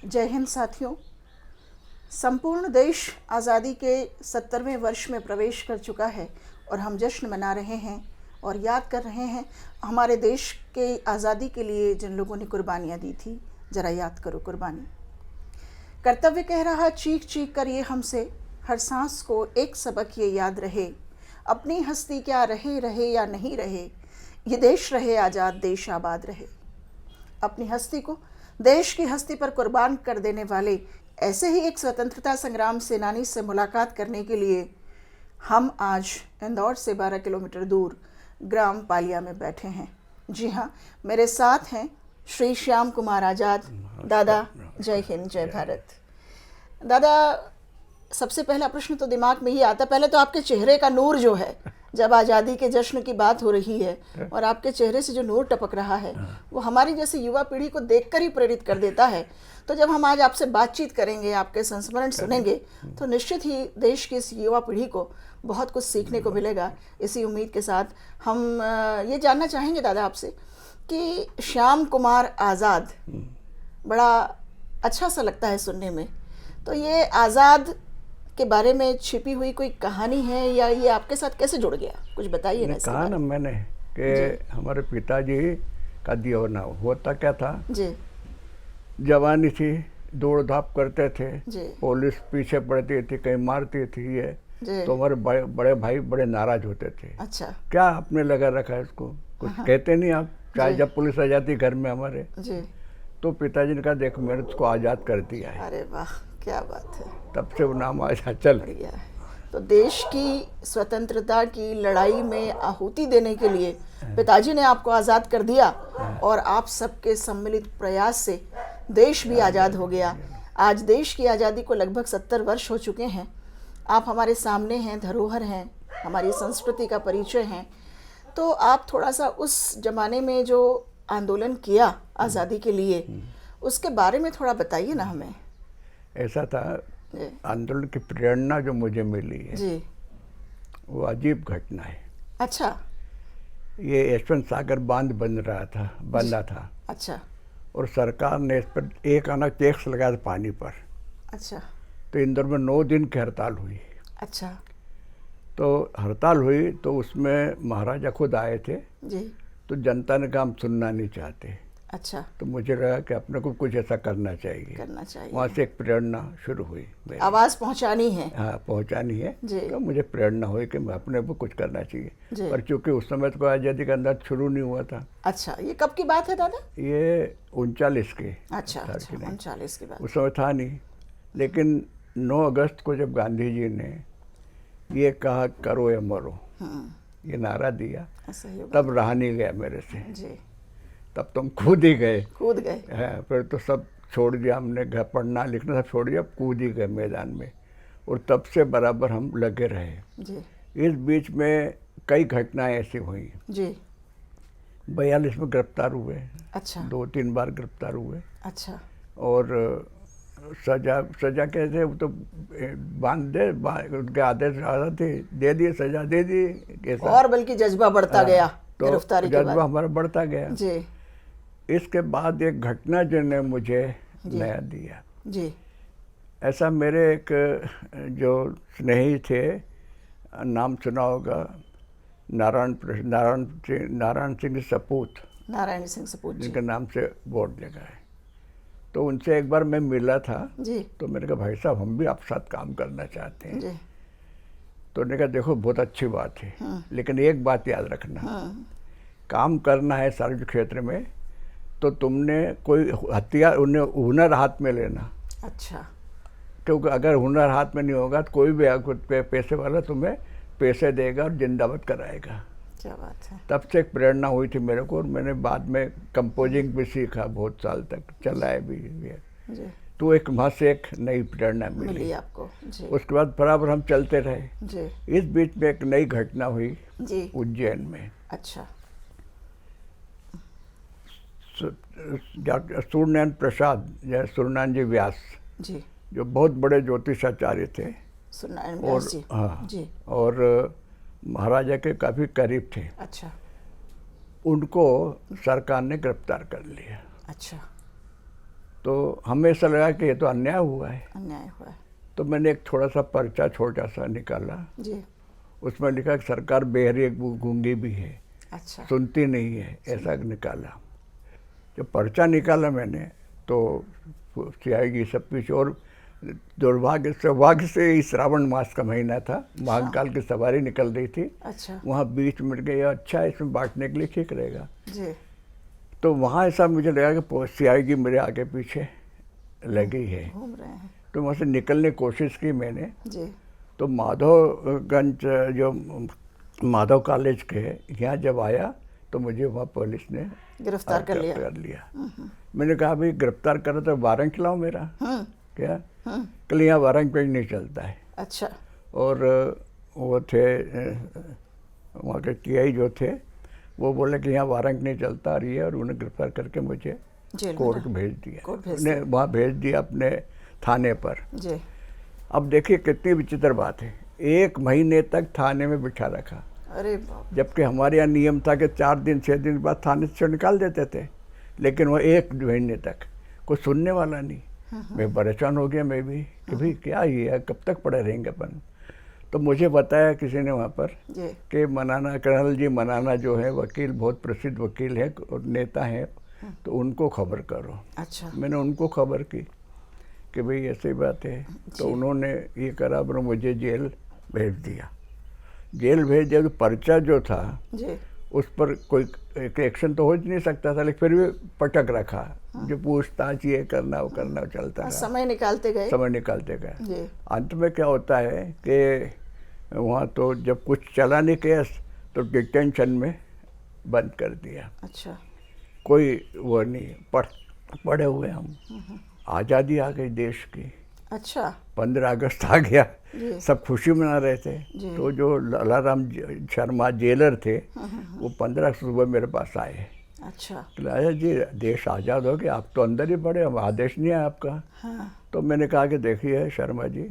जय हिंद साथियों। संपूर्ण देश आज़ादी के 70वें वर्ष में प्रवेश कर चुका है और हम जश्न मना रहे हैं और याद कर रहे हैं हमारे देश के आज़ादी के लिए जिन लोगों ने कुर्बानियाँ दी थी। ज़रा याद करो कुर्बानी। कर्तव्य कह रहा चीख चीख कर ये हमसे, हर सांस को एक सबक ये याद रहे, अपनी हस्ती क्या रहे रहे या नहीं रहे, ये देश रहे आज़ाद, देश आबाद रहे। अपनी हस्ती को देश की हस्ती पर कुर्बान कर देने वाले ऐसे ही एक स्वतंत्रता संग्राम सेनानी से मुलाकात करने के लिए हम आज इंदौर से 12 किलोमीटर दूर ग्राम पालिया में बैठे हैं। जी हाँ, मेरे साथ हैं श्री श्याम कुमार आज़ाद। दादा जय हिंद, जय भारत। दादा, सबसे पहला प्रश्न तो दिमाग में ही आता, पहले तो आपके चेहरे का नूर जो है, जब आज़ादी के जश्न की बात हो रही है और आपके चेहरे से जो नूर टपक रहा है वो हमारी जैसे युवा पीढ़ी को देखकर ही प्रेरित कर देता है। तो जब हम आज आपसे बातचीत करेंगे, आपके संस्मरण सुनेंगे, तो निश्चित ही देश की इस युवा पीढ़ी को बहुत कुछ सीखने को मिलेगा। इसी उम्मीद के साथ हम ये जानना चाहेंगे दादा आपसे कि श्याम कुमार आज़ाद बड़ा अच्छा सा लगता है सुनने में, तो ये आज़ाद के बारे में छिपी हुई कोई कहानी है या ये आपके साथ कैसे जुड़ गया, कुछ बताइए ना। कहा ना मैंने कि हमारे पिताजी का दिया होना होता क्या था जी, जवानी थी, दौड़ धाप करते थे जी, पुलिस पीछे पड़ती थी, कहीं मारती थी ये, जी। तो हमारे बड़े भाई बड़े नाराज होते थे। अच्छा, क्या आपने लगा रखा है इसको, कुछ कहते नहीं आप, चाहे जब पुलिस आ जाती घर में हमारे, जी। तो पिताजी ने कहा देखो मैंने उसको आज़ाद कर दिया है। अरे वाह, क्या बात है, तब से वो नाम आज़ाद चल बढ़िया है। तो देश की स्वतंत्रता की लड़ाई में आहुति देने के लिए पिताजी ने आपको आज़ाद कर दिया और आप सबके सम्मिलित प्रयास से देश भी आज़ाद हो गया। आज देश की आज़ादी को लगभग 70 वर्ष हो चुके हैं। आप हमारे सामने हैं, धरोहर हैं, हमारी संस्कृति का परिचय हैं। तो आप थोड़ा सा उस जमाने में जो आंदोलन किया आज़ादी के लिए, उसके बारे में थोड़ा बताइए ना हमें। ऐसा था, आंदोलन की प्रेरणा जो मुझे मिली है जी, वो अजीब घटना है। अच्छा, ये यशवंत सागर बांध बंधा था। अच्छा, और सरकार ने इस पर एक आना टैक्स लगाया था पानी पर। अच्छा, तो इंदौर में 9 दिन की हड़ताल हुई। अच्छा, तो हड़ताल हुई तो उसमें महाराजा खुद आए थे। जी, तो जनता ने कहा हम सुनना नहीं चाहते। अच्छा, तो मुझे लगा कि अपने को कुछ ऐसा करना चाहिए। वहाँ से एक प्रेरणा शुरू हुई, आवाज़ पहुंचानी है। हाँ, पहुँचानी है। जी। तो मुझे प्रेरणा हुई कि मैं अपने को कुछ करना चाहिए। जी। पर चूंकि उस समय तो आज़ादी का अंदाज शुरू नहीं हुआ था। अच्छा, ये कब की बात है दादा? ये 39 की। अच्छा, 39 की बात। उस समय था नहीं, लेकिन 9 अगस्त को जब गांधी जी ने ये कहा करो या मरो, ये नारा दिया, तब रहा नहीं गया मेरे से। जी, तब तुम कूद ही गए। कूद गए। हाँ, फिर तो सब छोड़ दिया हमने, घर पढ़ना लिखना सब छोड़ दिया, कूद ही गए मैदान में। और तब से बराबर हम लगे रहे। जी, इस बीच में कई घटनाएं ऐसी हुई। जी, 42 में गिरफ्तार हुए। अच्छा, 2-3 बार गिरफ्तार हुए। अच्छा, और सजा कैसे, वो तो उनके आदेश आते थे, दे दिए, सजा दे दी कैसा। और बल्कि जज्बा बढ़ता गया तो गिरफ्तारी के बाद। जज्बा हमारा बढ़ता गया। जी, इसके बाद एक घटना जिन्होंने मुझे नया दिया। जी, ऐसा मेरे एक जो स्नेही थे, नाम सुना होगा, नारायण सिंह सपूत, नारायण सिंह सपूत जी। जिनके नाम से बोर्ड लगा है। तो उनसे एक बार मैं मिला था। जी, तो मैंने कहा भाई साहब हम भी आपके साथ काम करना चाहते हैं। जी, तो उन्होंने कहा देखो बहुत अच्छी बात है, लेकिन एक बात याद रखना, काम करना है सार्वजनिक क्षेत्र में तो तुमने कोई हथियार, उन्हें हुनर हाथ में लेना। अच्छा, क्योंकि अगर हुनर हाथ में नहीं होगा तो कोई भी पैसे वाला तुम्हें पैसे देगा और जिंदाबाद कराएगा। क्या बात है। तब से एक प्रेरणा हुई थी मेरे को, और मैंने बाद में कंपोजिंग भी सीखा, बहुत साल तक चलाए भी। जी, तो एक वहाँ से एक नई प्रेरणा मिली आपको। जी, उसके बाद बराबर हम चलते रहे। जी, इस बीच में एक नई घटना हुई जी, उज्जैन में। अच्छा, सूर्यनारायण प्रसाद या सूर्यनारायण जी व्यास, जी, जो बहुत बड़े ज्योतिषाचार्य थे, सूर्यनारायण और व्यास जी। हाँ, जी, और महाराजा के काफ़ी करीब थे, अच्छा, उनको सरकार ने गिरफ्तार कर लिया। अच्छा, तो हमें ऐसा लगा कि ये तो अन्याय हुआ है। अन्याय हुआ है। तो मैंने एक थोड़ा सा पर्चा छोटा सा निकाला, जी। उसमें लिखा कि सरकार बहरी गूंगी भी है, अच्छा। सुनती नहीं है, ऐसा निकाला। जब पर्चा निकाला मैंने तो CID सब कुछ, और सौभाग्य से ही श्रावण मास का महीना था, महाकाल की सवारी निकल रही थी। अच्छा। वहाँ बीच में गए, अच्छा इसमें बांटने के लिए ठीक रहेगा। जी। तो वहाँ ऐसा मुझे लगा कि CID मेरे आगे पीछे लगी है, घूम रहे हैं। तो वहाँ से निकलने की कोशिश की मैंने। जी। तो माधवगंज जो माधव कॉलेज के यहाँ जब आया तो मुझे वहाँ पुलिस ने गिरफ्तार कर लिया। मैंने कहा भाई गिरफ्तार करो तो वारंट खिलाओ मेरा। क्या कल यहाँ वारंट पेज नहीं चलता है। अच्छा। और वो थे वहाँ के TI जो थे, वो बोले कि यहाँ वारंट नहीं चलता रही है, और उन्हें गिरफ्तार करके मुझे कोर्ट भेज दिया। उन्हें वहाँ भेज दिया अपने थाने पर। जी। अब देखिए कितनी विचित्र बात है, 1 महीने तक थाने में बिठा रखा। अरे बाप। जबकि हमारे यहाँ नियम था कि 4 दिन 6 दिन बाद थाने से निकाल देते थे, लेकिन वो 1 महीने तक कोई सुनने वाला नहीं। मैं परेशान हो गया मैं भी कि भाई क्या ये है, कब तक पड़े रहेंगे अपन। तो मुझे बताया किसी ने वहाँ पर कि मनाना, कर्नल जी मनाना जो है वकील, बहुत प्रसिद्ध वकील है और नेता हैं, तो उनको खबर करो। अच्छा। मैंने उनको खबर की कि भाई ऐसी बात है। तो उन्होंने ये करा, और मुझे जेल भेज दिया। जेल भेज दिया तो पर्चा जो था जी। उस पर कोई एक्शन तो हो ही नहीं सकता था, लेकिन फिर भी पटक रखा। जो पूछताछ ये करना वो करना, वो चलता रहा। समय निकालते गए। जी। अंत में क्या होता है कि वहाँ तो जब कुछ चला नहीं केस तो डिटेंशन में बंद कर दिया। अच्छा। कोई वो नहीं, पड़े हुए हम। आज़ादी आ गई देश की। अच्छा। 15 अगस्त आ गया, सब खुशी मना रहे थे। तो जो लालाराम शर्मा जेलर थे, वो 15 सुबह मेरे पास आए। अच्छा। राजा जी देश आज़ाद हो गया, आप तो अंदर ही पड़े, हम आदेश नहीं है आपका। तो मैंने कहा कि देखिए शर्मा जी,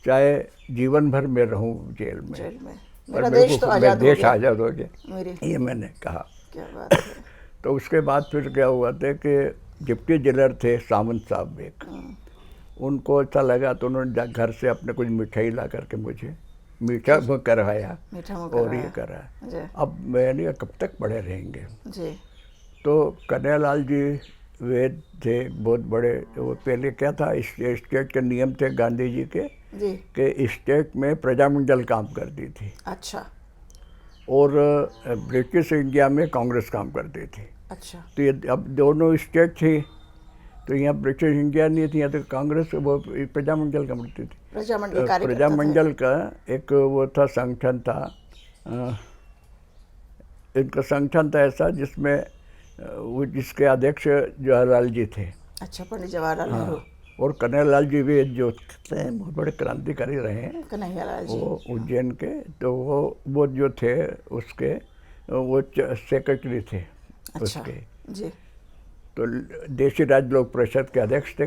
चाहे जीवन भर मैं रहूं जेल में, मेरा देश तो आज़ाद हो गया, ये मैंने कहा। क्या बात है। तो उसके बाद फिर क्या हुआ था कि डिप्टी जेलर थे सावंत साहब एक, उनको अच्छा लगा तो उन्होंने घर से अपने कुछ मिठाई ला करके मुझे मीठा करवाया और ये करा। अब मैंने कब तक पढ़े रहेंगे जी। तो कन्हैयालाल जी वेद थे बहुत बड़े। वो पहले क्या था, स्टेट के नियम थे गांधी जी के कि स्टेट में प्रजामंडल काम करती थी। अच्छा। और ब्रिटिश इंडिया में कांग्रेस काम करती थी। अच्छा। तो ये अब दोनों स्टेट थी, तो यहाँ ब्रिटिश इंडिया नहीं थी, यहाँ तो कांग्रेस वो प्रजामंडल का करती थी। प्रजामंडल का एक वो था संगठन था, इनका संगठन था ऐसा जिसमें वो जिसके अध्यक्ष जवाहरलाल जी थे। अच्छा, पंडित जवाहरलाल नेहरू। और कन्हैयालाल जी भी जो थे बहुत बड़े क्रांतिकारी रहे हैं, कन्हैयालाल जी वो उज्जैन के। तो वो जो थे उसके वो सेक्रेटरी थे। अच्छा। उसके जी। तो देशी राज लोक परिषद के अध्यक्ष थे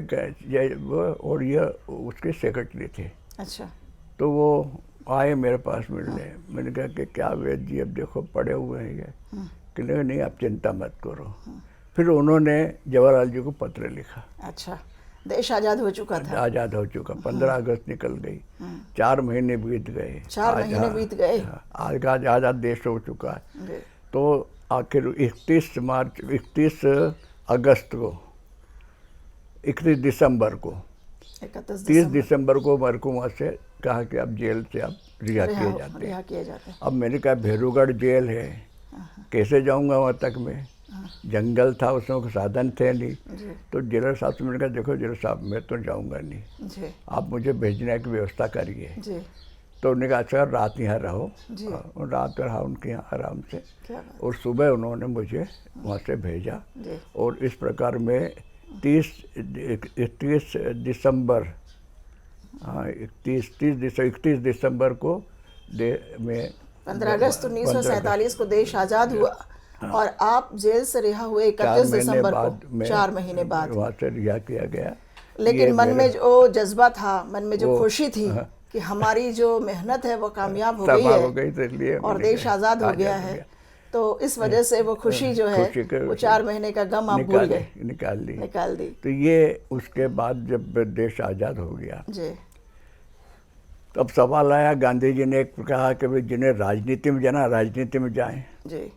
वो, और ये उसके सेक्रेटरी थे। अच्छा। तो वो आए मेरे पास मिलने। मैंने कहा कि क्या वेद जी अब देखो पड़े हुए हैं ये, कि नहीं आप चिंता मत करो। फिर उन्होंने जवाहरलाल जी को पत्र लिखा। अच्छा। देश आज़ाद हो चुका था। आज़ाद हो चुका, 15 अगस्त निकल गई, 4 महीने बीत गए। 4 महीने बीत गए। आज आज़ाद देश हो चुका है। तो आखिर 31 अगस्त को, 31 दिसंबर को, 30 दिसंबर को मेरे को वहाँ से कहा कि अब जेल से अब रिहा किए जाते हैं। अब मैंने कहा भेरूगढ़ जेल है, कैसे जाऊँगा वहाँ तक मैं, जंगल था, उसमें कोई साधन थे नहीं। तो जेलर साहब से मैंने कहा देखो जेलर साहब मैं तो जाऊँगा नहीं, आप मुझे भेजने की व्यवस्था करिए। तो उन्होंने कहा अच्छा रात यहाँ रहो। और रात रहा उनके यहाँ आराम से, और सुबह उन्होंने मुझे वहाँ से भेजा। और इस प्रकार में 31 दिसंबर 31 दिसंबर को में 15 अगस्त 1947 को देश आज़ाद हुआ। और आप जेल से रिहा हुए 31 दिसंबर को, 4 महीने बाद वहाँ से रिहा किया गया। लेकिन मन में जो जज्बा था, मन में जो खुशी थी कि हमारी जो मेहनत है वो कामयाब हो गई है और देश आज़ाद हो गया है, तो इस वजह से वो खुशी जो है खुशी के वो 4 महीने का गम आप भूल गए, निकाल दी। दी। तो ये उसके बाद जब देश आज़ाद हो गया जी तब सवाल आया, गांधी जी ने एक कहा कि भाई जिन्हें राजनीति में जाना राजनीति में जाएं, जी,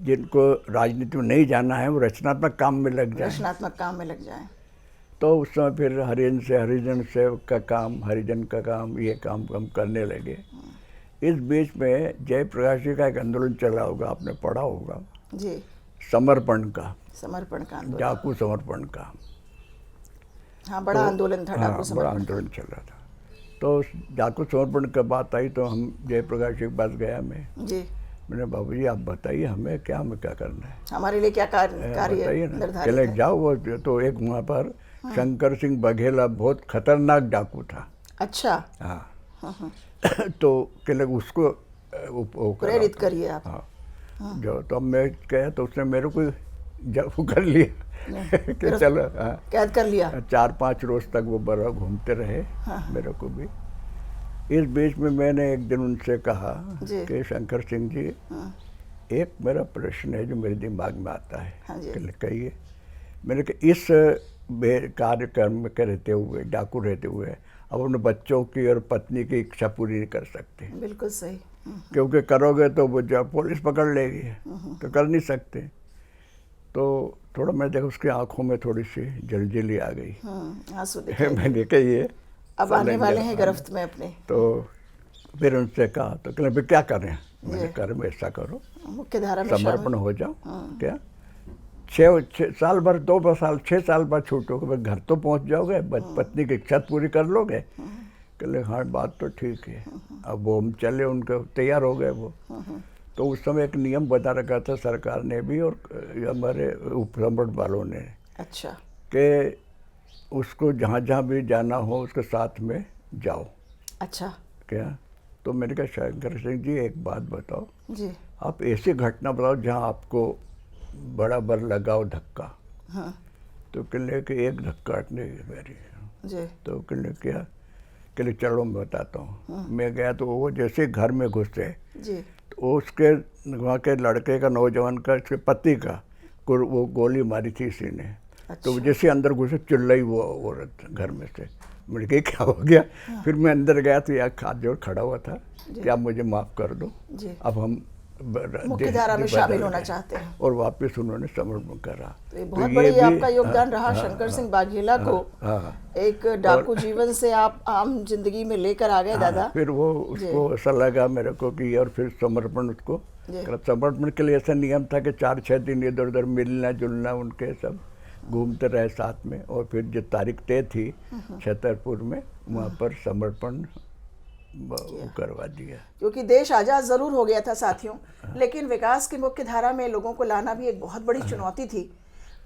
जिनको राजनीति में नहीं जाना है वो रचनात्मक काम में लग जाएं। रचनात्मक काम में लग जाएं। तो उस समय फिर हरिजन का काम ये काम हम करने लगे। इस बीच में जयप्रकाश जी का एक आंदोलन चला होगा, आपने पढ़ा होगा जी, समर्पण का आंदोलन, डाकू समर्पण का। हाँ, बड़ा आंदोलन था, डाकू समर्पण। बड़ा आंदोलन चल रहा था। तो उस डाकू समर्पण की बात आई तो हम जयप्रकाश जी के पास गया मैं। जी, मैंने, बाबू जी आप बताइए हमें क्या करना है, हमारे लिए क्या कार्य बताइए ना। निर्धारित चले है? जाओ। वो तो एक वहाँ पर शंकर सिंह बघेला बहुत खतरनाक डाकू था। अच्छा, हाँ तो कहले उसको प्रेरित करिए आप। हाँ जो तो अब मैं गया तो उसने मेरे को जब कर लिया कि चलो, हाँ कैद कर लिया। 4-5 रोज तक वो बड़ा घूमते रहे। मेरे को भी इस बीच में मैंने एक दिन उनसे कहा कि शंकर सिंह जी, एक मेरा प्रश्न है जो मेरे दिमाग में आता है। हाँ जी। कहिए। मैंने कहा इस कार्यक्रम में रहते हुए, डाकू रहते हुए अब अपने बच्चों की और पत्नी की इच्छा पूरी नहीं कर सकते। बिल्कुल सही। क्योंकि करोगे तो वो जब पुलिस पकड़ लेगी तो कर नहीं सकते। तो थोड़ा मैं देखा उसकी आंखों में थोड़ी सी जलजली आ गई। आंसू दिखाई दिए। मैंने कहा ये अब आने वाले हैं गिरफ्त में अपने। तो फिर उनसे कहा तो कहले फिर क्या करें। मैंने कहा ऐसा करो, मुख्य धारा में समर्पण हो जाओ। क्या 6 साल भर 2 साल 6 साल बाद छूटोगे, घर तो पहुंच जाओगे, पत्नी की इच्छा पूरी कर लोगे। कहले हाँ बात तो ठीक है। अब वो हम चले, उनके तैयार हो गए वो। तो उस समय एक नियम बता रखा था सरकार ने भी और हमारे उपसम्राट वालों ने। अच्छा। कि उसको जहाँ जहाँ भी जाना हो उसके साथ में जाओ। अच्छा। क्या? तो मैंने कहा शंकर सिंह जी एक बात बताओ जी, आप ऐसी घटना बताओ जहाँ आपको बराबर लगाओ धक्का। हाँ तो कहले कि एक धक्का नहीं है मेरी। जी, तो कहले क्या? कहले चलो मैं बताता हूँ। मैं गया तो वो जैसे घर में घुसे जी, तो उसके वहाँ के लड़के का, नौजवान का, उसके पति का वो गोली मारी थी इसी ने। तो जैसे अंदर घुसे चिल्लाई वो औरत घर में से। मैंने कहा क्या हो गया? फिर मैं अंदर गया तो यहाँ हाथ जोड़ खड़ा हुआ था कि आप मुझे माफ़ कर दो, अब हम मुख्य धारा में शामिल होना चाहते हैं। और वापस उन्होंने समर्पण करा। तो ये बहुत बड़ी आपका योगदान रहा शंकर सिंह बाघेला को। एक डाकू जीवन से आप आम जिंदगी में लेकर आ गए दादा। फिर वो उसको ऐसा लगा मेरे को कि और फिर समर्पण उसको समर्पण के लिए ऐसा नियम था कि 4-6 दिन इधर उधर मिलना जुलना, उनके सब घूमते रहे साथ में। और फिर जो तारीख तय थी छतरपुर में, वहाँ पर समर्पण करवा दिया। क्योंकि देश आज़ाद ज़रूर हो गया था साथियों, लेकिन विकास की मुख्य धारा में लोगों को लाना भी एक बहुत बड़ी चुनौती थी।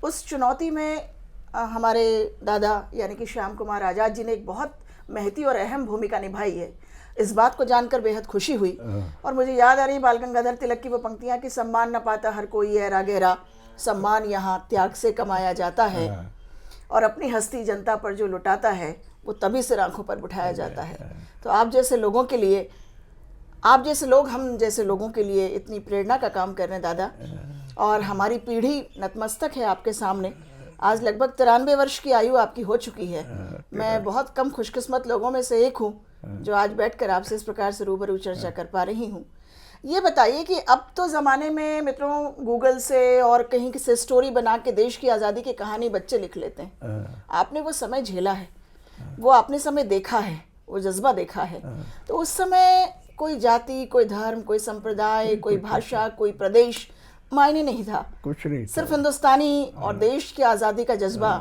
उस चुनौती में हमारे दादा यानी कि श्याम कुमार आज़ाद जी ने एक बहुत महती और अहम भूमिका निभाई है। इस बात को जानकर बेहद खुशी हुई। और मुझे याद आ रही बाल गंगाधर तिलक की वो पंक्तियाँ कि सम्मान न पाता हर कोई ऐरा गहरा, सम्मान यहाँ त्याग से कमाया जाता है, और अपनी हस्ती जनता पर जो लुटाता है वो तभी सिर आंखों पर बिठाया जाता है। तो आप जैसे लोगों के लिए, आप जैसे लोग हम जैसे लोगों के लिए इतनी प्रेरणा का काम कर रहे हैं दादा। और हमारी पीढ़ी नतमस्तक है आपके सामने। आज लगभग 93 वर्ष की आयु आपकी हो चुकी है। मैं बहुत कम खुशकिस्मत लोगों में से एक हूँ जो आज बैठकर आपसे इस प्रकार से रूबरू चर्चा कर पा रही हूँ। ये बताइए कि अब तो ज़माने में मित्रों गूगल से और कहीं से स्टोरी बना के देश की आज़ादी की कहानी बच्चे लिख लेते हैं। आपने वो समय झेला है, वो आपने समय देखा है, वो जज्बा देखा है। तो उस समय कोई जाति, कोई धर्म, कोई संप्रदाय, कोई भाषा, कोई प्रदेश मायने नहीं था, कुछ नहीं, सिर्फ हिंदुस्तानी और देश की आज़ादी का जज्बा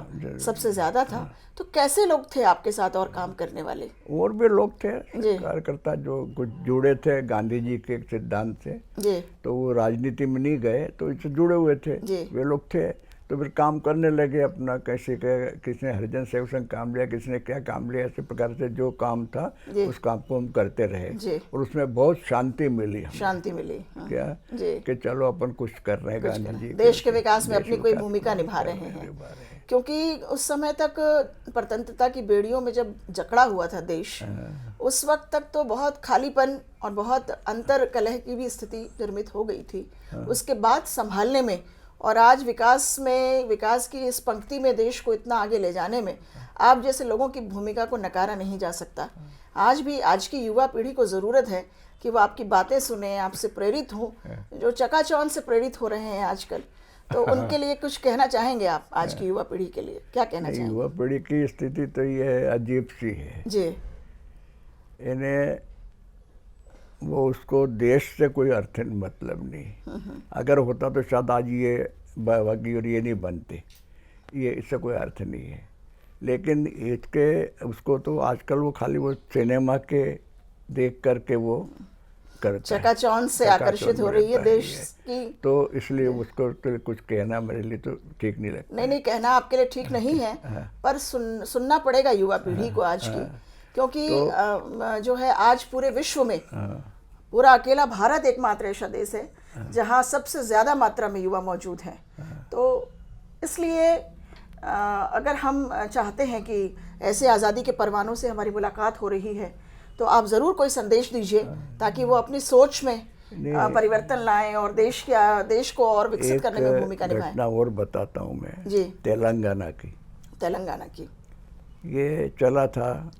सबसे ज़्यादा था। तो कैसे लोग थे आपके साथ और काम करने वाले? और भी लोग थे कार्यकर्ता जो कुछ जुड़े थे गांधी जी के सिद्धांत से। जी। तो वो राजनीति में नहीं गए तो इससे जुड़े हुए थे, वे लोग थे। तो फिर काम करने लगे अपना, किसी ने हरिजन सेवा संघ काम लिया, किसी ने क्या काम लिया, ऐसे प्रकार से जो काम था उस काम को हम करते रहे और उसमें बहुत शांति मिली हमें। शांति मिली। क्या कि चलो अपन कुछ कर रहे हैं, गांधी जी देश के विकास में अपनी कोई भूमिका निभा रहे हैं। क्योंकि उस समय तक स्वतंत्रता की बेड़ियों में जब जकड़ा हुआ था देश, उस वक्त तक तो बहुत खालीपन और बहुत अंतर कलह की भी स्थिति निर्मित हो गई थी। उसके बाद संभालने में और आज विकास की इस पंक्ति में देश को इतना आगे ले जाने में आप जैसे लोगों की भूमिका को नकारा नहीं जा सकता। आज भी आज की युवा पीढ़ी को ज़रूरत है कि वो आपकी बातें सुने, आपसे प्रेरित हों, जो चकाचौंध से प्रेरित हो रहे हैं आजकल। तो उनके लिए कुछ कहना चाहेंगे आप? आज की युवा पीढ़ी के लिए क्या कहना चाहेंगे? युवा पीढ़ी की स्थिति तो ये अजीब सी है जी। इन्हें वो उसको देश से कोई अर्थ मतलब नहीं। अगर होता तो शायद आज ये बागी और ये नहीं बनते, ये इससे कोई अर्थ नहीं है। लेकिन इसके उसको तो आजकल वो खाली वो सिनेमा के देख करके वो करता है, चकाचौंध से आकर्षित हो रही है देश की। तो इसलिए उसको तो कुछ कहना मेरे लिए तो ठीक नहीं लगता। नहीं, कहना आपके लिए ठीक नहीं है, पर सुनना पड़ेगा युवा पीढ़ी को आज की। क्योंकि जो है आज पूरे विश्व में पूरा अकेला भारत एकमात्र ऐसा देश है जहाँ सबसे ज़्यादा मात्रा में युवा मौजूद हैं। तो इसलिए अगर हम चाहते हैं कि ऐसे आज़ादी के परवानों से हमारी मुलाकात हो रही है तो आप ज़रूर कोई संदेश दीजिए ताकि वो अपनी सोच में परिवर्तन लाएं और देश को और विकसित करने में भूमिका निभाएं। घटना और बताता हूँ मैं जी। तेलंगाना की ये चला था,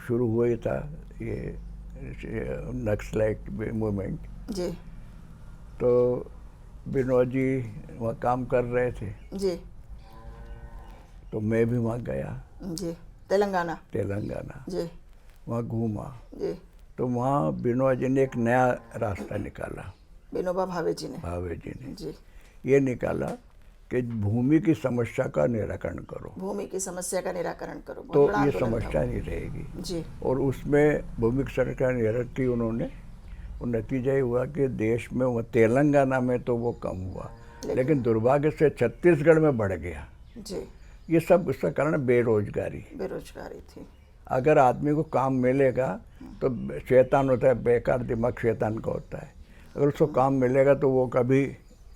शुरू हुआ था ये नक्सलाइट मूवमेंट जी। तो विनोद जी वहाँ काम कर रहे थे जी, तो मैं भी वहाँ गया जी। तेलंगाना जी, वहाँ घूमा जी। तो वहाँ विनोद जी ने एक नया रास्ता निकाला, विनोबा भावे जी ने जी, ये निकाला कि भूमि की समस्या का निराकरण करो, तो ये समस्या नहीं रहेगी जी। और उसमें भूमि की समस्या का निराकरण की उन्होंने, नतीजा ये हुआ कि देश में वो तेलंगाना में तो वो कम हुआ, लेकिन दुर्भाग्य से छत्तीसगढ़ में बढ़ गया जी। ये सब उसका कारण बेरोजगारी थी। अगर आदमी को काम मिलेगा तो शैतान होता है, बेकार दिमाग शैतान का होता है। अगर उसको काम मिलेगा तो वो कभी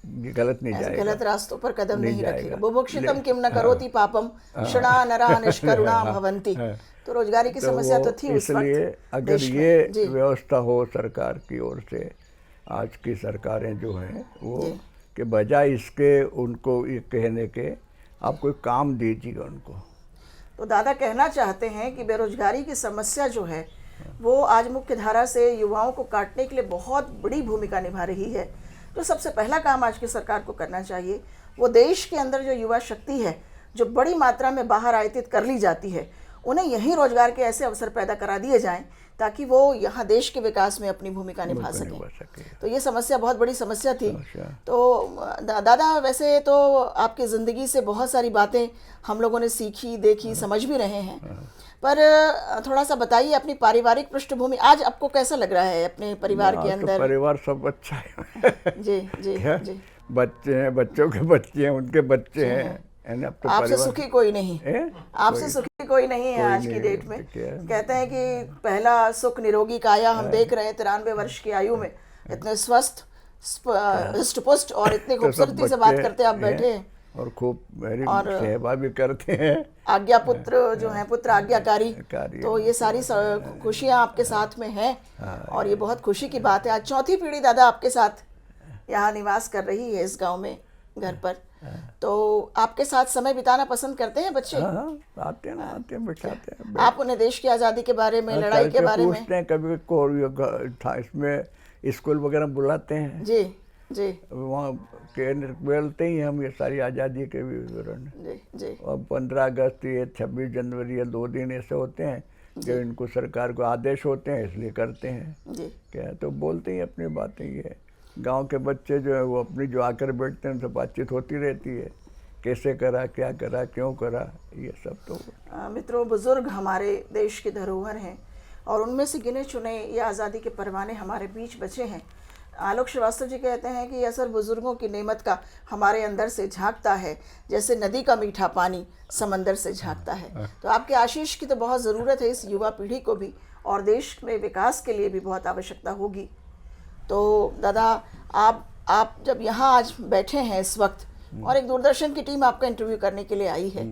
गलत नहीं जाएगा, गलत रास्तों पर कदम नहीं रखेगा। बुभुक्षितम किम न करोति पापम क्षणा नरा निष्करुणा भवन्ति। तो रोजगारी की समस्या तो थी उस वक्त। इसलिए अगर ये व्यवस्था हो सरकार की ओर से, आज की सरकारें जो हैं वो, कि बजाय इसके उनको ये कहने के आप कोई काम दीजिए उनको। तो दादा कहना चाहते हैं कि बेरोजगारी की समस्या जो है वो आज मुख्य धारा से युवाओं को काटने के लिए बहुत बड़ी भूमिका निभा रही है। तो सबसे पहला काम आज की सरकार को करना चाहिए वो देश के अंदर जो युवा शक्ति है जो बड़ी मात्रा में बाहर आयातित कर ली जाती है, उन्हें यहीं रोजगार के ऐसे अवसर पैदा करा दिए जाएं ताकि वो यहाँ देश के विकास में अपनी भूमिका निभा सकें। तो ये समस्या बहुत बड़ी समस्या थी। तो दादा वैसे तो आपकी ज़िंदगी से बहुत सारी बातें हम लोगों ने सीखी, देखी, समझ भी रहे हैं, पर थोड़ा सा बताइए अपनी पारिवारिक पृष्ठभूमि आज आपको कैसा लग रहा है अपने परिवार के अंदर? परिवार सब अच्छा है जी जी जी। बच्चे हैं, बच्चों के बच्चे हैं, उनके बच्चे हैं। तो आपसे सुखी कोई नहीं है, आपसे सुखी कोई नहीं है आज की डेट में। कहते हैं कि पहला सुख निरोगी काया हम देख रहे हैं 93 वर्ष की आयु में, इतने स्वस्थ हृष्ट पुष्ट और इतनी खूबसूरती से बात करते आप बैठे हैं और खूब मेरी सेवा भी करते हैं। आज्ञा पुत्र जो है, पुत्र आज्ञाकारी। तो ये सारी खुशियाँ आपके साथ में हैं और ये बहुत खुशी की बात है। आज चौथी पीढ़ी दादा आपके साथ यहाँ निवास कर रही है इस गाँव में, घर पर। तो आपके साथ समय बिताना पसंद करते हैं बच्चे? आते हैं बिठाते हैं। आप उन्हें देश की आज़ादी के बारे में, लड़ाई के बारे में पूछते हैं, कभी इसमें स्कूल वगैरह बुलाते हैं जी जी, वहाँ के बोलते ही हम ये सारी आज़ादी के विवरण जी जी। और 15 अगस्त ये 26 जनवरी ये 2 दिन ऐसे होते हैं जो इनको सरकार को आदेश होते हैं इसलिए करते हैं जी। क्या तो बोलते ही अपनी बातें। ये गांव के बच्चे जो है वो अपनी जो आकर बैठते हैं उनसे बातचीत होती रहती है, कैसे करा, क्या करा, क्यों करा, ये सब। तो मित्रों, बुजुर्ग हमारे देश की धरोहर हैं और उनमें से गिने चुने ये आज़ादी के परवाने हमारे बीच बचे हैं। आलोक श्रीवास्तव जी कहते हैं कि असर बुजुर्गों की नेमत का हमारे अंदर से झांकता है, जैसे नदी का मीठा पानी समंदर से झांकता है। तो आपके आशीष की तो बहुत ज़रूरत है इस युवा पीढ़ी को भी, और देश में विकास के लिए भी बहुत आवश्यकता होगी। तो दादा, आप जब यहाँ आज बैठे हैं इस वक्त, और एक दूरदर्शन की टीम आपका इंटरव्यू करने के लिए आई है,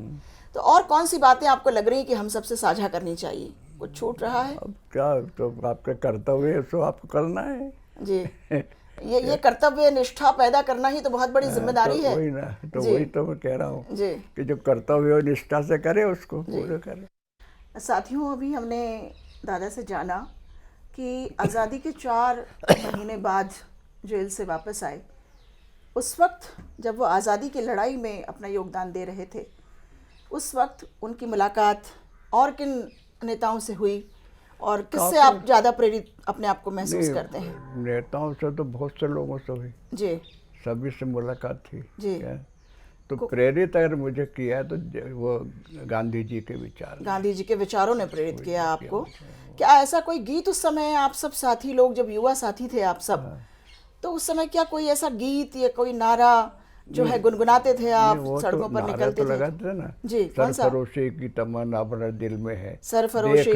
तो और कौन सी बातें आपको लग रही कि हम सबसे साझा करनी चाहिए? कुछ छूट रहा है? अब क्या, तो आपका कर्तव्य है, तो आपको करना है जी। ये कर्तव्य निष्ठा पैदा करना ही तो बहुत बड़ी जिम्मेदारी तो है। वही ना, तो वही तो मैं कह रहा हूँ जी कि जो कर्तव्य हो निष्ठा से करे, उसको पूरा करे। साथियों, अभी हमने दादा से जाना कि आज़ादी के 4 महीने बाद जेल से वापस आए। उस वक्त जब वो आज़ादी की लड़ाई में अपना योगदान दे रहे थे, उस वक्त उनकी मुलाकात और किन नेताओं से हुई, और किससे आप ज़्यादा प्रेरित अपने आप को महसूस करते हैं? नेताओं से तो बहुत से लोगों से हुई जी। सभी से मुलाकात थी जी। तो प्रेरित अगर मुझे किया है तो वो गांधी जी के विचार, गांधी जी के विचारों ने प्रेरित किया आपको। क्या ऐसा कोई गीत उस समय, आप सब साथी लोग जब युवा साथी थे आप सब, तो उस समय क्या कोई ऐसा गीत या कोई नारा जो है गुनगुनाते थे आप सड़कों पर निकलते तो थे? लगाते थे ना। जी, कौन सा? सरफरोशी की तमन्ना अपने दिल में है, सरफरोशी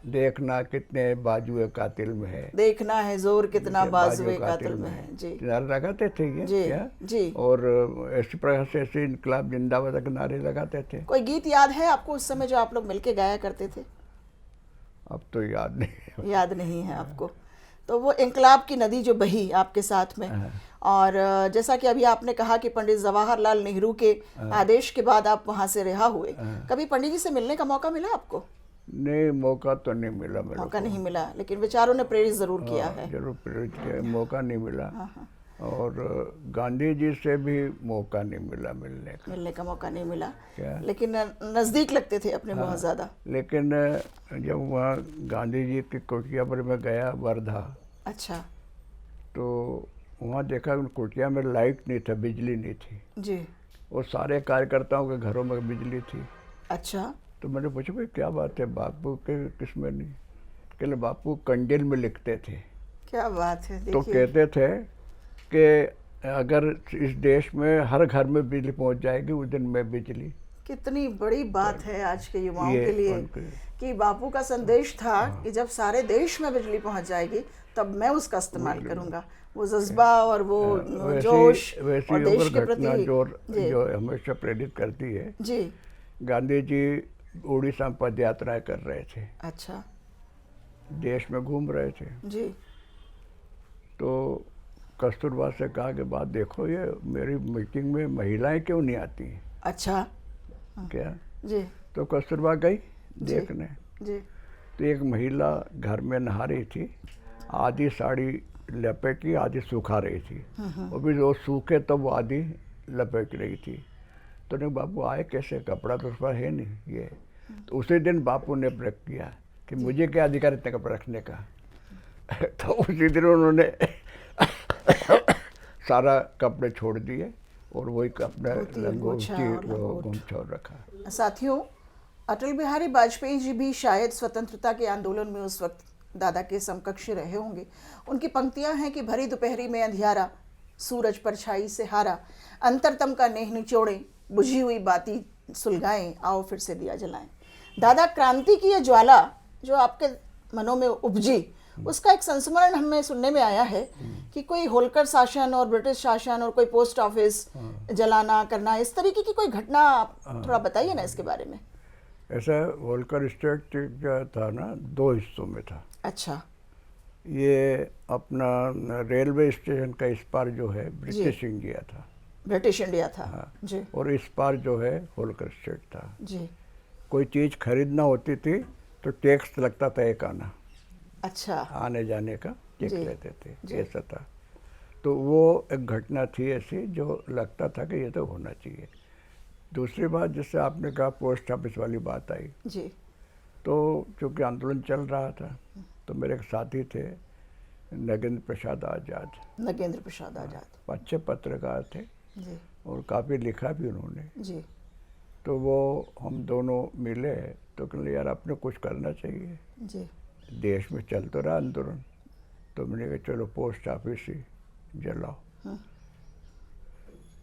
देखना कितने बाजुए कातिल में है, देखना है जोर कितना बाजुए कातिल में है। जी, नारे लगाते थे ये। जी जी। और ऐसी प्रकार से ऐसे इनकलाब जिंदाबाद के नारे लगाते थे। कोई गीत याद है आपको उस समय जो आप लोग मिलके गाया करते थे? अब तो याद नहीं। याद नहीं है आपको? तो वो इंकलाब की नदी जो बही आपके साथ में, और जैसा कि अभी आपने कहा कि पंडित जवाहरलाल नेहरू के आदेश के बाद आप वहाँ से रिहा हुए, कभी पंडित जी से मिलने का मौका मिला आपको? नहीं, मौका तो नहीं मिला मेरे मौका नहीं मिला, लेकिन विचारों ने प्रेरित जरूर किया है। जरूर प्रेरित किया, मौका नहीं मिला। और गांधी जी से भी मौका नहीं मिला मिलने का मौका नहीं मिला, क्या? लेकिन नज़दीक लगते थे अपने बहुत ज़्यादा। लेकिन जब वहाँ गांधी जी की कुटिया पर मैं गया वर्धा, अच्छा, तो वहाँ देखा कुटिया में लाइट नहीं था, बिजली नहीं थी जी। और सारे कार्यकर्ताओं के घरों में बिजली थी। अच्छा। तो मैंने पूछा भाई क्या बात है, बापू के किस में नहीं? कहले बापू कंडिल में लिखते थे। क्या बात है। तो कहते थे कि अगर इस देश में हर घर में बिजली पहुंच जाएगी उस दिन में बिजली। कितनी बड़ी बात है आज के युवाओं के लिए कि बापू का संदेश था कि जब सारे देश में बिजली पहुंच जाएगी तब मैं उसका इस्तेमाल करूंगा। वो जज्बा और वो जोश और देश के प्रति जो हमेशा प्रेरित करती है। जी। गांधी जी उड़ीसा में पद यात्राएं कर रहे थे। अच्छा। देश में घूम रहे थे जी। तो कस्तूरबा से कहा कि बात देखो, ये मेरी मीटिंग में महिलाएं क्यों नहीं आती? अच्छा। क्या? जी। तो कस्तूरबा गई देखने। जी। तो एक महिला घर में नहा रही थी, आधी साड़ी लपेटी आधी सुखा रही थी, और भी वो सूखे तो वो आधी लपेट रही थी। तो नहीं बापू आए कैसे, कपड़ा तो उस पर है नहीं ये। तो उसी दिन बापू ने प्रयोग किया कि मुझे क्या अधिकार इतने कपड़े रखने का। तो उसी दिन उन्होंने सारा कपड़े छोड़ दिए और वही अपना गमछा रखा। साथियों, अटल बिहारी वाजपेयी जी भी शायद स्वतंत्रता के आंदोलन में उस वक्त दादा के समकक्ष रहे होंगे। उनकी पंक्तियां हैं कि भरी दोपहरी में अंधियारा, सूरज परछाई से हारा, अंतरतम का नेह निचोड़े, बुझी हुई बाती सुलगाएं, आओ फिर से दिया जलाएं। दादा, क्रांति की ये ज्वाला जो आपके मनों में उपजी, उसका एक संस्मरण हमें सुनने में आया है कि कोई होलकर शासन और ब्रिटिश शासन और कोई पोस्ट ऑफिस जलाना करना, इस तरीके की कोई घटना, थोड़ा बताइए ना इसके बारे में। ऐसा होलकर स्टेट था ना, 2 हिस्सों में था। अच्छा। ये अपना रेलवे स्टेशन का इस पार जो है ब्रिटिश इंडिया था। ब्रिटिश इंडिया था। हाँ। जी। और इस पार जो है होलकर स्टेट था। जी। कोई चीज़ खरीदना होती थी तो टैक्स लगता था एक आना। अच्छा। आने जाने का टैक्स लेते थे, ऐसा था। तो वो एक घटना थी ऐसी जो लगता था कि ये तो होना चाहिए। दूसरी बात, जिससे आपने कहा पोस्ट ऑफिस वाली बात आई जी, तो चूँकि आंदोलन चल रहा था तो मेरे एक साथी थे नगेंद्र प्रसाद आज़ाद। नगेंद्र प्रसाद आज़ाद अच्छे पत्रकार थे जी, और काफ़ी लिखा भी उन्होंने जी। तो वो हम दोनों मिले तो कहले यार अपने कुछ करना चाहिए जी। देश में चल तो रहा आंदोलन। तो मैंने कहा चलो पोस्ट ऑफिस ही जलाओ।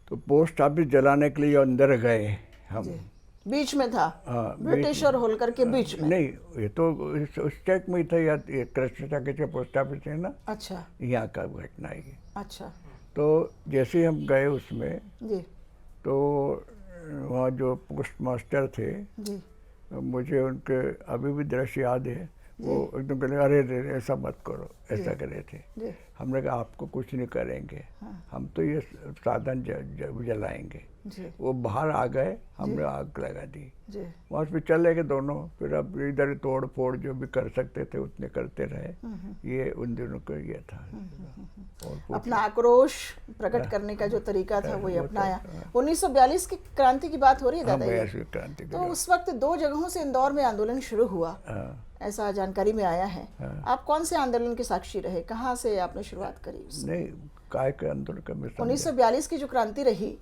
तो पोस्ट ऑफिस जलाने के लिए अंदर गए हम। जी। बीच में था? हाँ, ब्रिटिश और होलकर के बीच में? नहीं, ये तो उस चेक में ही था, या कृष्णा के पोस्ट ऑफिस है ना, अच्छा यहाँ का घटना है ये। अच्छा। तो जैसे ही हम गए उसमें, जी तो वहाँ जो पोस्ट मास्टर थे, जी मुझे उनके अभी भी दृश्य याद है। वो एकदम कहने, अरे अरे ऐसा मत करो, ऐसा कर रहे थे। जी हमने कहा आपको कुछ नहीं करेंगे, हम तो ये साधन जलाएंगे। जी वो बाहर आ गए, हमने आग लगा दी। जी वहाँ पे चले गए दोनों। फिर अब इधर तोड़ फोड़ जो भी कर सकते थे उतने करते रहे। ये उन दिनों का ये था। और अपना आक्रोश प्रकट करने का जो तरीका था वही अपनाया। 1942 की क्रांति की बात हो रही है दादा ये? वैश्विक क्रांति तो उस वक्त 2 जगहों से इंदौर में आंदोलन शुरू हुआ, ऐसा जानकारी में आया है। आप कौन से आंदोलन के साक्षी रहे? कहाँ से आपने शुरुआत करी उसमें? नहीं, काय के आंदोलन का मैं समझा। 1942 की जो क्रांति रही,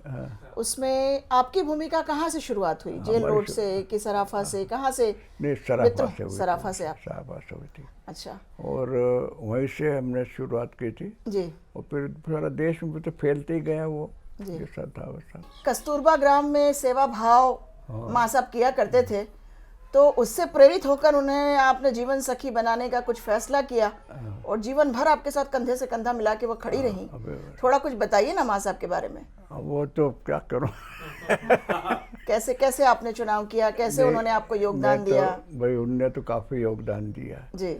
उसमें आपकी भूमिका कहाँ से शुरुआत हुई? जेल रोड से कि सराफा से, कहाँ से? नहीं, सराफा से हुई। सराफा से आप? सराफा से हुई थी। अच्छा। और वहीं से हमने शुरुआत की थी। जी। और फिर सारा देश में तो फैलते ही गया वो, जी। जैसा था वैसा। कस्तूरबा ग्राम में सेवा भाव माँ साहब किया करते थे, तो उससे प्रेरित होकर उन्हें आपने जीवन सखी बनाने का कुछ फैसला किया और जीवन भर आपके साथ कंधे से कंधा मिला के वो खड़ी रही। थोड़ा कुछ बताइए ना माँ साहब के बारे में। वो तो क्या करूं। कैसे कैसे आपने चुनाव किया, कैसे उन्होंने आपको योगदान दिया? भाई उनने तो काफी योगदान दिया जी।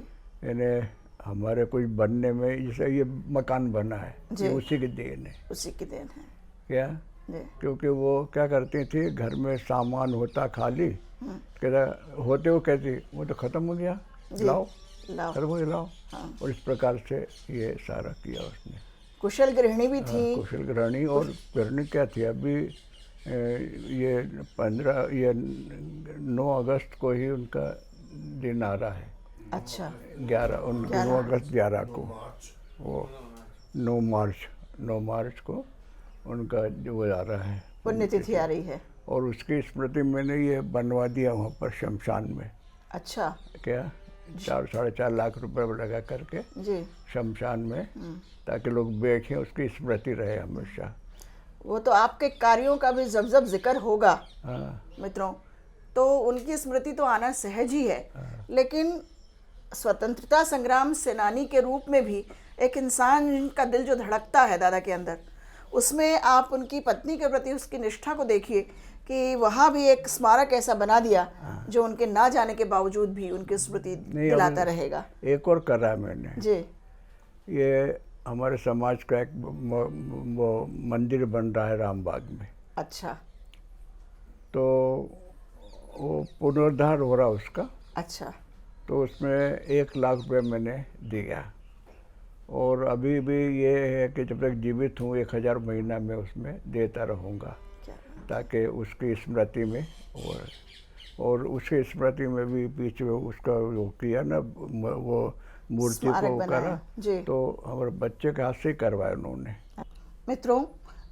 इन्हें हमारे कुछ बनने में, जैसे ये मकान बना है, जी। ये उसी की देन है। उसी की देन है क्या? जी। क्योंकि वो क्या करती थी, घर में सामान होता खाली, कहता होते वो कहती वो तो खत्म हो गया, लाओ लाओ खत्म हो गया, लाओ। हाँ। और इस प्रकार से ये सारा किया उसने। कुशल गृहिणी भी थी। कुशल गृहिणी। और गृहिणी क्या थी, अभी ये 9 अगस्त को ही उनका दिन आ रहा है। अच्छा। 9 अगस्त 11 को, वो 9 मार्च को उनका जो आ रहा है, पुण्यतिथि आ रही है। और उसकी स्मृति मैंने ये बनवा दिया वहाँ पर शमशान में। अच्छा। क्या 4-4.5 लाख रुपए लगा करके जी। शमशान में, ताकि लोग बैठें, उसकी स्मृति रहे हमेशा। वो तो आपके कार्यों का भी जब जिक्र होगा मित्रों, तो उनकी स्मृति तो आना सहज ही है। लेकिन स्वतंत्रता संग्राम सेनानी के रूप में भी एक इंसान का दिल जो धड़कता है दादा के अंदर, उसमें आप उनकी पत्नी के प्रति उसकी निष्ठा को देखिए कि वहाँ भी एक स्मारक ऐसा बना दिया जो उनके ना जाने के बावजूद भी उनकी स्मृति दिलाता रहेगा। एक और करा है मैंने जी। ये हमारे समाज का एक वो मंदिर बन रहा है रामबाग में। अच्छा। तो वो पुनरुद्धार हो रहा उसका। अच्छा। तो उसमें 1 लाख रुपए मैंने दिया, और अभी भी ये है कि जब तक जीवित हूँ 1000 महीना में उसमें देता रहूँगा, ताकि उसकी स्मृति में। और उसकी स्मृति में भी बीच में उसका वो किया ना, वो मूर्ति को करा, तो हमारे बच्चे के हाथ से करवाया उन्होंने। मित्रों,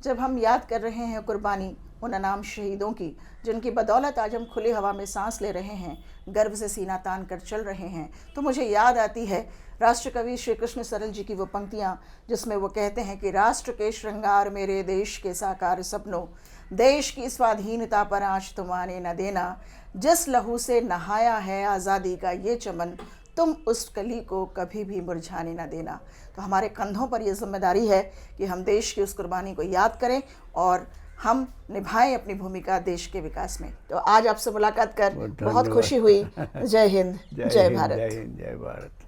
जब हम याद कर रहे हैं कुर्बानी उन अनाम शहीदों की, जिनकी बदौलत आज हम खुली हवा में सांस ले रहे हैं, गर्व से सीना तान कर चल रहे हैं, तो मुझे याद आती है राष्ट्रकवि श्री कृष्ण सरल जी की वो पंक्तियाँ, जिसमें वो कहते हैं कि राष्ट्र के श्रृंगार मेरे देश के साकार सपनों, देश की स्वाधीनता पर आँच तुम आने न देना, जिस लहू से नहाया है आज़ादी का ये चमन, तुम उस कली को कभी भी मुरझाने न देना। तो हमारे कंधों पर ये जिम्मेदारी है कि हम देश की उस कुर्बानी को याद करें और हम निभाएं अपनी भूमिका देश के विकास में। तो आज आपसे मुलाकात कर बहुत खुशी हुई। जय हिंद, जय भारत। जय हिंद, जय भारत।